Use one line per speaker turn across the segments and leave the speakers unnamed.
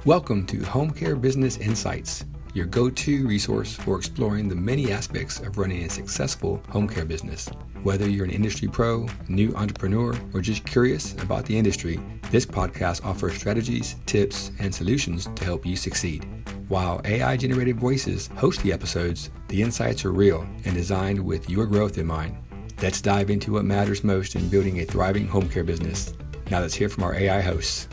Welcome to Home Care Business Insights, your go-to resource for exploring the many aspects of running a successful home care business. Whether you're an industry pro, new entrepreneur, or just curious about the industry, this podcast offers strategies, tips, and solutions to help you succeed. While AI-generated voices host the episodes, the insights are real and designed with your growth in mind. Let's dive into what matters most in building a thriving home care business. Now let's hear from our AI hosts.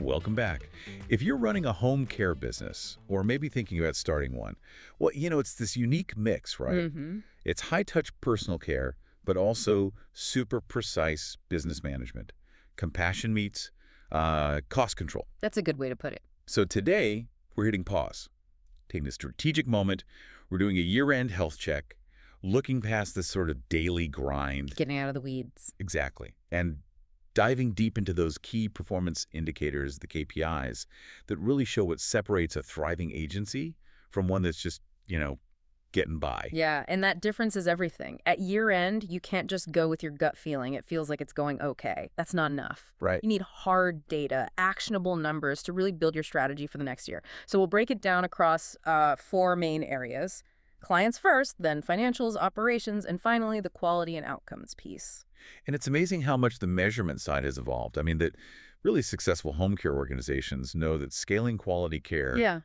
Welcome back. If you're running a home care business, or maybe thinking about starting one, well, it's this unique mix, right? It's high-touch personal care, but also super precise business management. Compassion meets cost control.
That's a good way to put it.
So today, we're hitting pause, taking a strategic moment. We're doing a year-end health check, looking past this sort of daily grind.
Getting out of the weeds.
Exactly. And diving deep into those key performance indicators, the KPIs, that really show what separates a thriving agency from one that's just, getting by.
Yeah, and that difference is everything. At year end, you can't just go with your gut feeling. It feels like it's going okay. That's not enough.
Right.
You need hard data, actionable numbers to really build your strategy for the next year. So we'll break it down across 4 main areas. Clients first, then financials, operations, and finally the quality and outcomes piece.
And it's amazing how much the measurement side has evolved. I mean, that really successful home care organizations know that scaling quality care,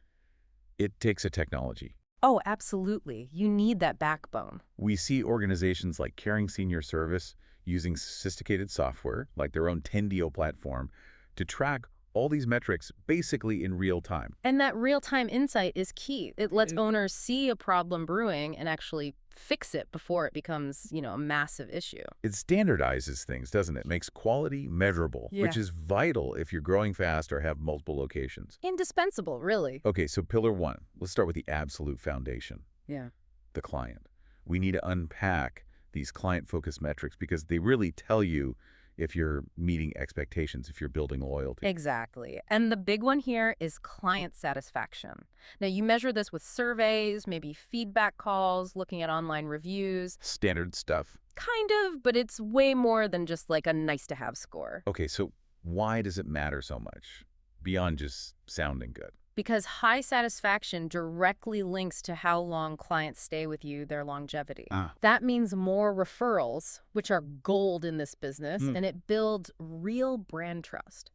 it takes a technology.
Oh, absolutely. You need that backbone.
We see organizations like Caring Senior Service using sophisticated software, like their own Tendio platform, to track all these metrics basically in real time.
And that real-time insight is key. It lets owners see a problem brewing and actually fix it before it becomes, a massive issue.
It standardizes things, doesn't it? Makes quality measurable, which is vital if you're growing fast or have multiple locations.
Indispensable, really.
Okay, so pillar 1. Let's start with the absolute foundation.
Yeah.
The client. We need to unpack these client-focused metrics because they really tell you if you're meeting expectations, if you're building loyalty.
Exactly. And the big one here is client satisfaction. Now, you measure this with surveys, maybe feedback calls, looking at online reviews.
Standard stuff.
Kind of, but it's way more than just like a nice-to-have score.
Okay, so why does it matter so much, beyond just sounding good?
Because high satisfaction directly links to how long clients stay with you, their longevity. That means more referrals, which are gold in this business, and it builds real brand trust.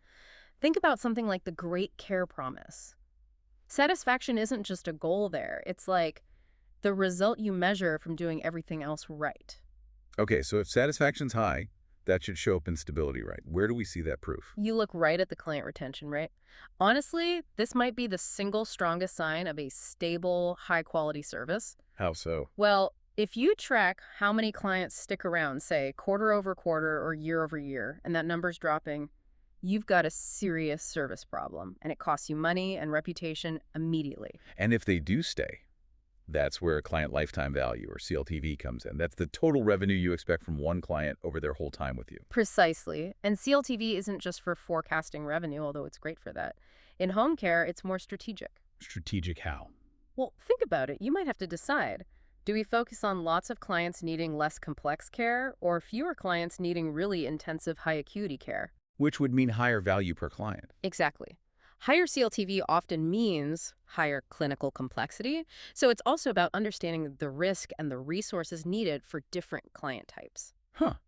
Think about something like the GreatCare promise. Satisfaction isn't just a goal there. It's like the result you measure from doing everything else right.
Okay, so if satisfaction's high, that should show up in stability, right? Where do we see that proof?
You look right at the client retention rate. Honestly, this might be the single strongest sign of a stable, high-quality service.
How so?
Well, if you track how many clients stick around, say, quarter over quarter or year over year, and that number's dropping, you've got a serious service problem, and it costs you money and reputation immediately.
And if they do stay, that's where client lifetime value, or CLTV, comes in. That's the total revenue you expect from one client over their whole time with you.
Precisely. And CLTV isn't just for forecasting revenue, although it's great for that. In home care, it's more strategic.
Strategic how?
Well, think about it. You might have to decide. Do we focus on lots of clients needing less complex care, or fewer clients needing really intensive high-acuity care?
Which would mean higher value per client.
Exactly. Higher CLTV often means higher clinical complexity, so it's also about understanding the risk and the resources needed for different client types.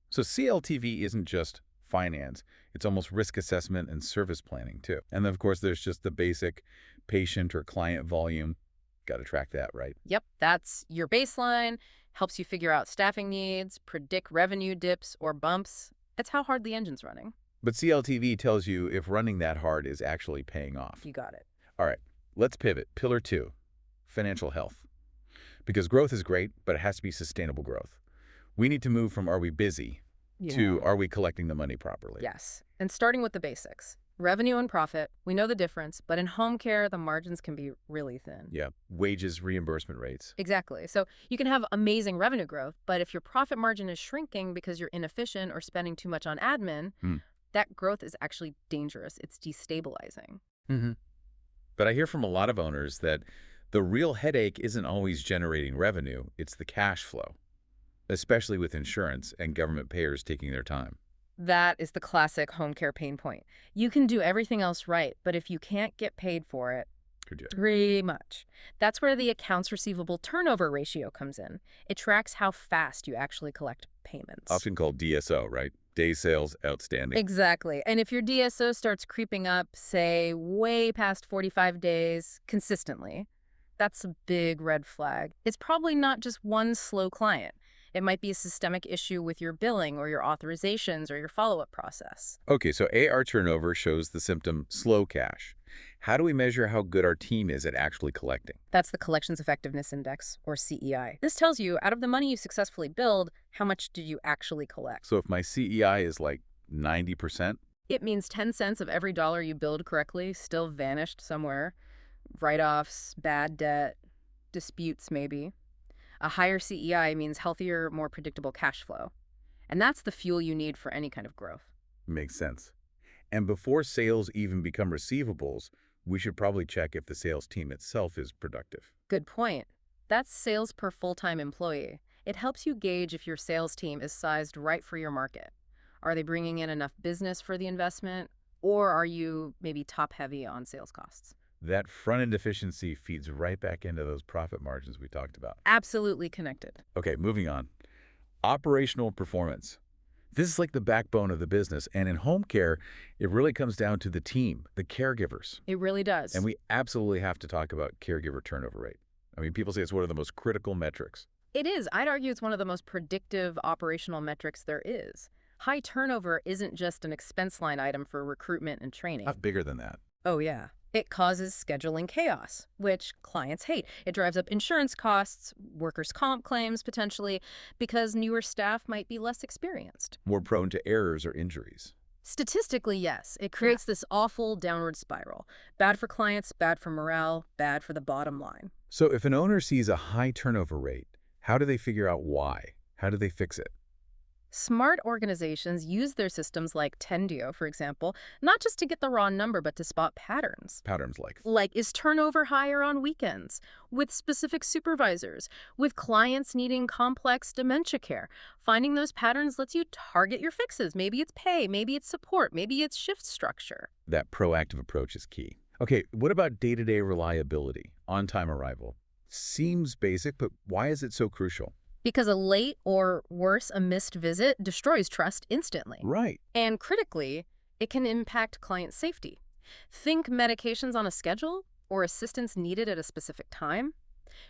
So CLTV isn't just finance. It's almost risk assessment and service planning, too. And then, of course, there's just the basic patient or client volume. Got to track that, right?
Yep, that's your baseline, helps you figure out staffing needs, predict revenue dips or bumps. It's how hard the engine's running.
But CLTV tells you if running that hard is actually paying off.
You got it.
All right, let's pivot. Pillar 2, financial health. Because growth is great, but it has to be sustainable growth. We need to move from are we busy to are we collecting the money properly?
Yes, and starting with the basics. Revenue and profit, we know the difference, but in home care, the margins can be really thin.
Yeah, wages, reimbursement rates.
Exactly. So you can have amazing revenue growth, but if your profit margin is shrinking because you're inefficient or spending too much on admin, that growth is actually dangerous. It's destabilizing.
But I hear from a lot of owners that the real headache isn't always generating revenue, it's the cash flow, especially with insurance and government payers taking their time.
That is the classic home care pain point. You can do everything else right, but if you can't get paid for it, pretty much. That's where the accounts receivable turnover ratio comes in. It tracks how fast you actually collect payments.
Often called DSO, right? Day sales outstanding.
Exactly. And if your DSO starts creeping up, say, way past 45 days consistently, that's a big red flag. It's probably not just one slow client. It might be a systemic issue with your billing or your authorizations or your follow-up process.
Okay, so AR turnover shows the symptom slow cash. How do we measure how good our team is at actually collecting?
That's the Collections Effectiveness Index, or CEI. This tells you, out of the money you successfully billed, how much did you actually collect?
So if my CEI is like 90%?
It means 10 cents of every dollar you billed correctly still vanished somewhere. Write-offs, bad debt, disputes maybe. A higher CEI means healthier, more predictable cash flow. And that's the fuel you need for any kind of growth.
Makes sense. And before sales even become receivables, we should probably check if the sales team itself is productive.
Good point. That's sales per full-time employee. It helps you gauge if your sales team is sized right for your market. Are they bringing in enough business for the investment? Or are you maybe top-heavy on sales costs?
That front-end efficiency feeds right back into those profit margins we talked about.
Absolutely connected.
Okay, moving on. Operational performance. This is like the backbone of the business, and in home care, it really comes down to the team, the caregivers.
It really does.
And we absolutely have to talk about caregiver turnover rate. I mean, people say it's one of the most critical metrics.
It is. I'd argue it's one of the most predictive operational metrics there is. High turnover isn't just an expense line item for recruitment and training.
Not bigger than that.
Oh, yeah. It causes scheduling chaos, which clients hate. It drives up insurance costs, workers' comp claims potentially, because newer staff might be less experienced.
More prone to errors or injuries.
Statistically, yes. It creates this awful downward spiral. Bad for clients, bad for morale, bad for the bottom line.
So if an owner sees a high turnover rate, how do they figure out why? How do they fix it?
Smart organizations use their systems like Tendio, for example, not just to get the raw number, but to spot patterns.
Patterns like?
Like, is turnover higher on weekends? With specific supervisors? With clients needing complex dementia care? Finding those patterns lets you target your fixes. Maybe it's pay, maybe it's support, maybe it's shift structure.
That proactive approach is key. Okay, what about day-to-day reliability, on-time arrival? Seems basic, but why is it so crucial?
Because a late or, worse, a missed visit destroys trust instantly.
Right.
And critically, it can impact client safety. Think medications on a schedule or assistance needed at a specific time.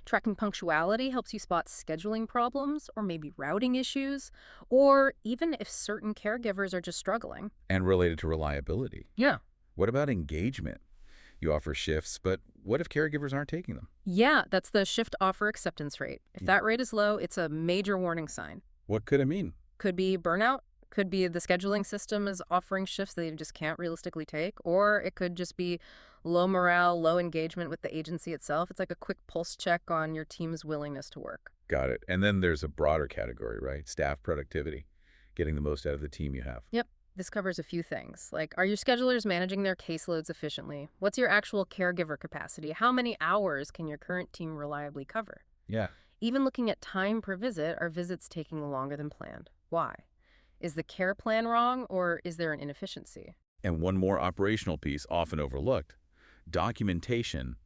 Tracking punctuality helps you spot scheduling problems or maybe routing issues, or even if certain caregivers are just struggling.
And related to reliability.
Yeah.
What about engagement? You offer shifts, but what if caregivers aren't taking them?
Yeah, that's the shift offer acceptance rate. If that rate is low, it's a major warning sign.
What could it mean?
Could be burnout, could be the scheduling system is offering shifts that you just can't realistically take, or it could just be low morale, low engagement with the agency itself. It's like a quick pulse check on your team's willingness to work.
Got it. And then there's a broader category, right? Staff productivity, getting the most out of the team you have.
Yep. This covers a few things, like, are your schedulers managing their caseloads efficiently? What's your actual caregiver capacity? How many hours can your current team reliably cover?
Yeah.
Even looking at time per visit, are visits taking longer than planned? Why? Is the care plan wrong, or is there an inefficiency?
And one more operational piece often overlooked, documentation,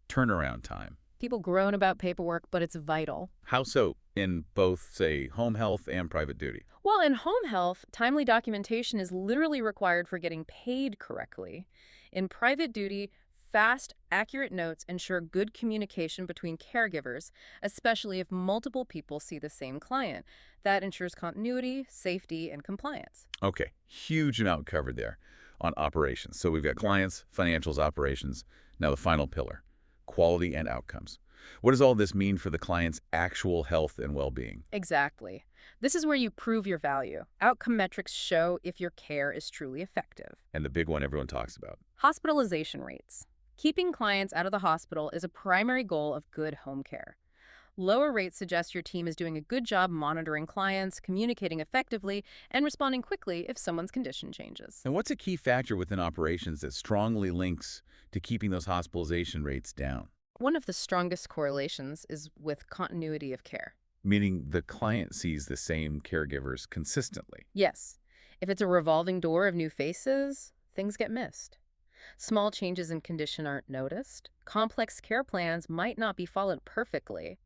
turnaround time.
People groan about paperwork, but it's vital.
How so in both, say, home health and private duty?
Well, in home health, timely documentation is literally required for getting paid correctly. In private duty, fast, accurate notes ensure good communication between caregivers, especially if multiple people see the same client. That ensures continuity, safety, and compliance.
Okay, huge amount covered there on operations. So we've got clients, financials, operations. Now the final pillar, quality and outcomes. What does all this mean for the client's actual health and well-being?
Exactly. This is where you prove your value. Outcome metrics show if your care is truly effective.
And the big one everyone talks about.
Hospitalization rates. Keeping clients out of the hospital is a primary goal of good home care. Lower rates suggest your team is doing a good job monitoring clients, communicating effectively, and responding quickly if someone's condition changes.
And what's a key factor within operations that strongly links to keeping those hospitalization rates down?
One of the strongest correlations is with continuity of care.
Meaning the client sees the same caregivers consistently.
Yes. If it's a revolving door of new faces, things get missed. Small changes in condition aren't noticed. Complex care plans might not be followed perfectly.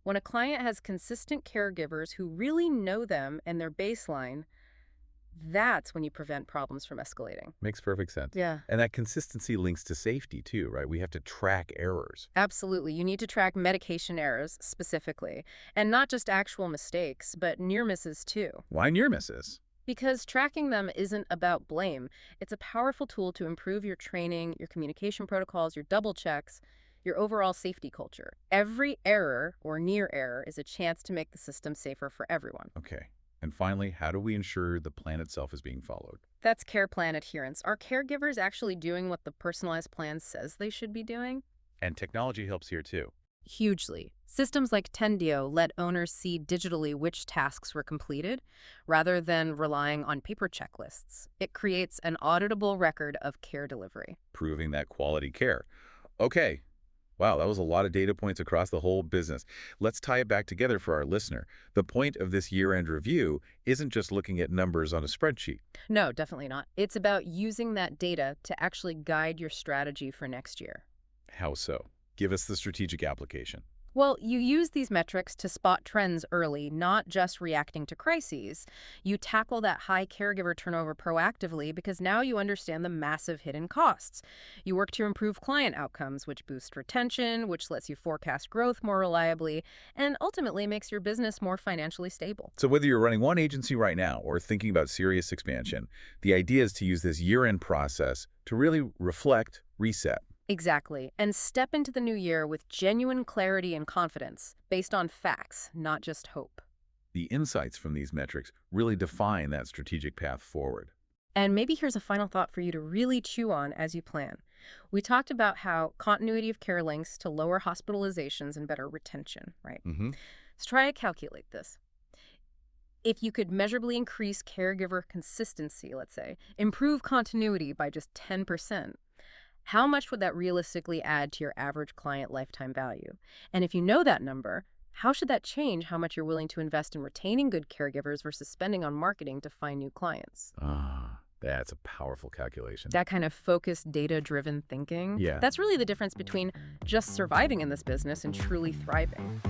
When a client has consistent caregivers who really know them and their baseline, that's when you prevent problems from escalating.
Makes perfect sense.
Yeah.
And that consistency links to safety too, right? We have to track errors.
Absolutely. You need to track medication errors specifically, and not just actual mistakes, but near misses too.
Why near misses?
Because tracking them isn't about blame. It's a powerful tool to improve your training, your communication protocols, your double checks, your overall safety culture. Every error or near error is a chance to make the system safer for everyone.
Okay. And finally, how do we ensure the plan itself is being followed?
That's care plan adherence. Are caregivers actually doing what the personalized plan says they should be doing?
And technology helps here too.
Hugely. Systems like Tendio let owners see digitally which tasks were completed, rather than relying on paper checklists. It creates an auditable record of care delivery.
Proving that quality care. Okay. Wow, that was a lot of data points across the whole business. Let's tie it back together for our listener. The point of this year-end review isn't just looking at numbers on a spreadsheet.
No, definitely not. It's about using that data to actually guide your strategy for next year.
How so? Give us the strategic application.
Well, you use these metrics to spot trends early, not just reacting to crises. You tackle that high caregiver turnover proactively because now you understand the massive hidden costs. You work to improve client outcomes, which boost retention, which lets you forecast growth more reliably, and ultimately makes your business more financially stable.
So whether you're running one agency right now or thinking about serious expansion, the idea is to use this year-end process to really reflect, reset.
Exactly. And step into the new year with genuine clarity and confidence, based on facts, not just hope.
The insights from these metrics really define that strategic path forward.
And maybe here's a final thought for you to really chew on as you plan. We talked about how continuity of care links to lower hospitalizations and better retention, right? Let's try to calculate this. If you could measurably increase caregiver consistency, let's say, improve continuity by just 10%, how much would that realistically add to your average client lifetime value? And if you know that number, how should that change how much you're willing to invest in retaining good caregivers versus spending on marketing to find new clients?
That's a powerful calculation.
That kind of focused, data-driven thinking,
Yeah.
that's really the difference between just surviving in this business and truly thriving.